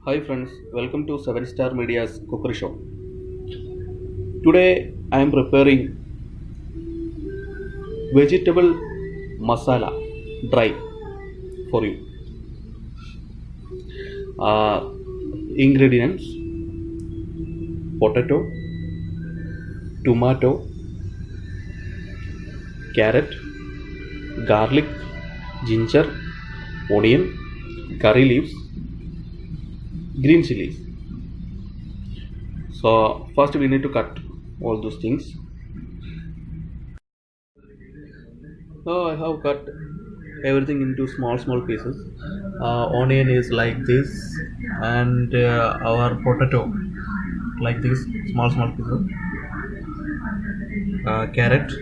Hi friends, welcome to 7 Star Media's Cookery Show. Today I am preparing vegetable masala dry for you. Uh, Ingredients: potato, tomato, carrot, garlic, ginger, onion, curry leaves, green chilies. So first we need to cut all those things. So I have cut everything into small pieces. Onion is like this, and our potato like this, small pieces. Carrot.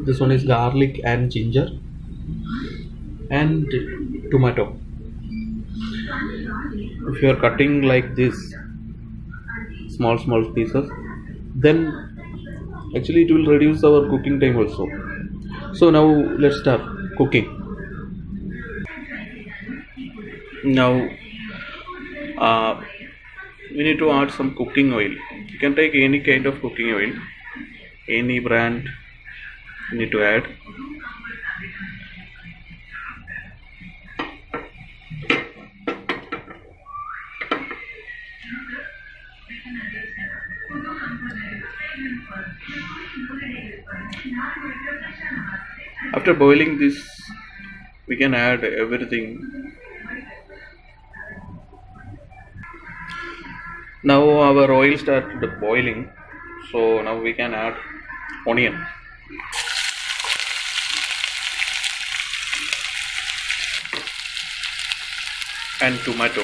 This one is garlic and ginger, and tomato. If you are cutting like this, small pieces, then actually it will reduce our cooking time also. So now let's start cooking. Now uh, we need to add some cooking oil. You can take any kind of cooking oil, any brand you need to add. After boiling this, we can add everything. Now our oil started boiling, so now we can add onion and tomato.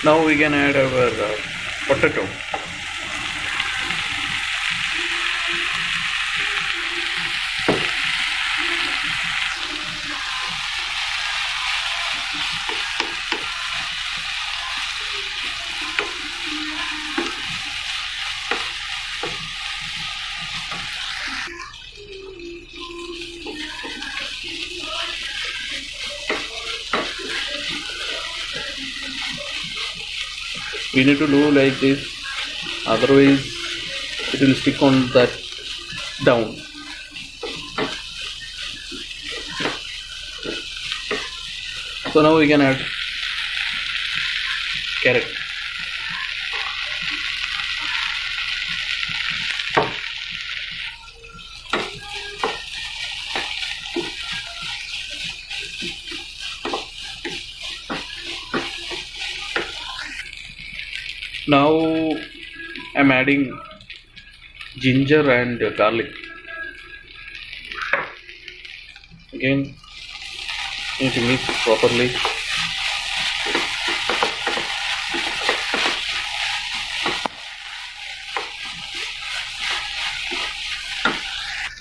Now we can add our potato. We need to do like this, otherwise it will stick on that down. So now we can add carrot. Now I'm adding ginger and garlic. Again, need to mix properly.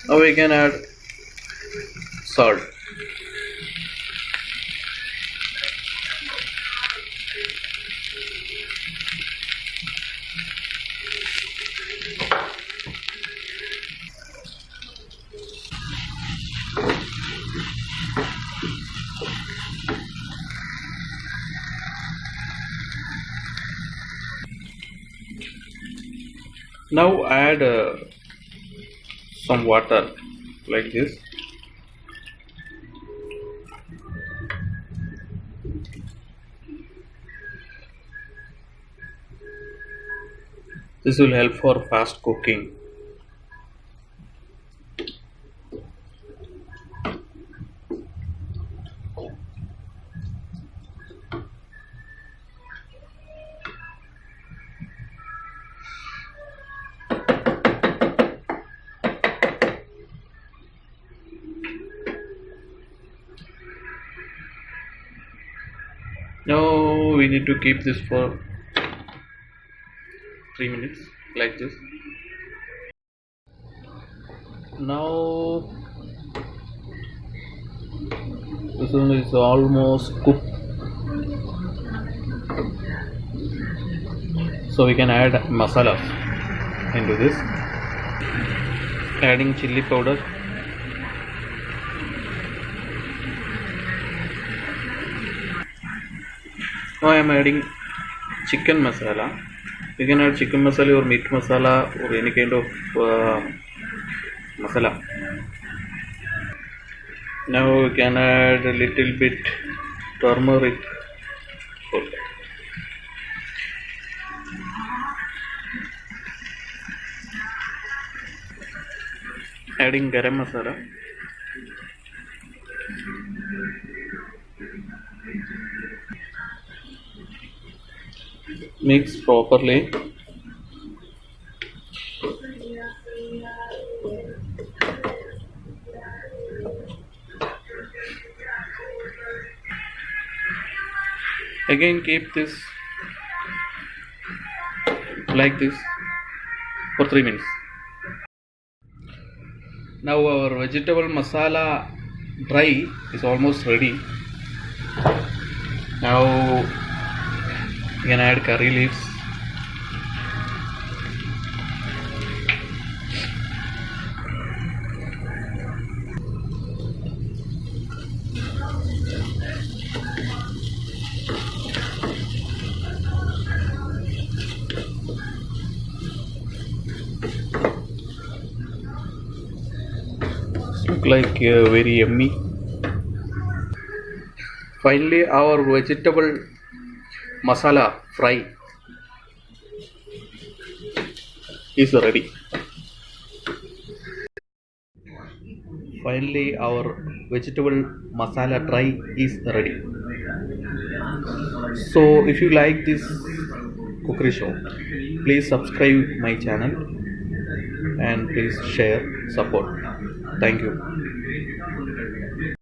Now we can add salt. Now add some water like this. This will help for fast cooking. Now we need to keep this for 3 minutes like this. Now This one is almost cooked, so we can add masala into this. Adding chili powder, now I am adding chicken masala. You can add chicken masala or meat masala or any kind of masala. Now we can add a little bit turmeric. Adding garam masala. Mix properly. Again keep this like this for 3 minutes. Now our vegetable masala dry is almost ready. Now you can add curry leaves. Look like very yummy. Finally, our vegetable masala fry is ready. Finally, our vegetable masala dry is ready. So, if you like this cookery show, please subscribe my channel and please share, support. Thank you.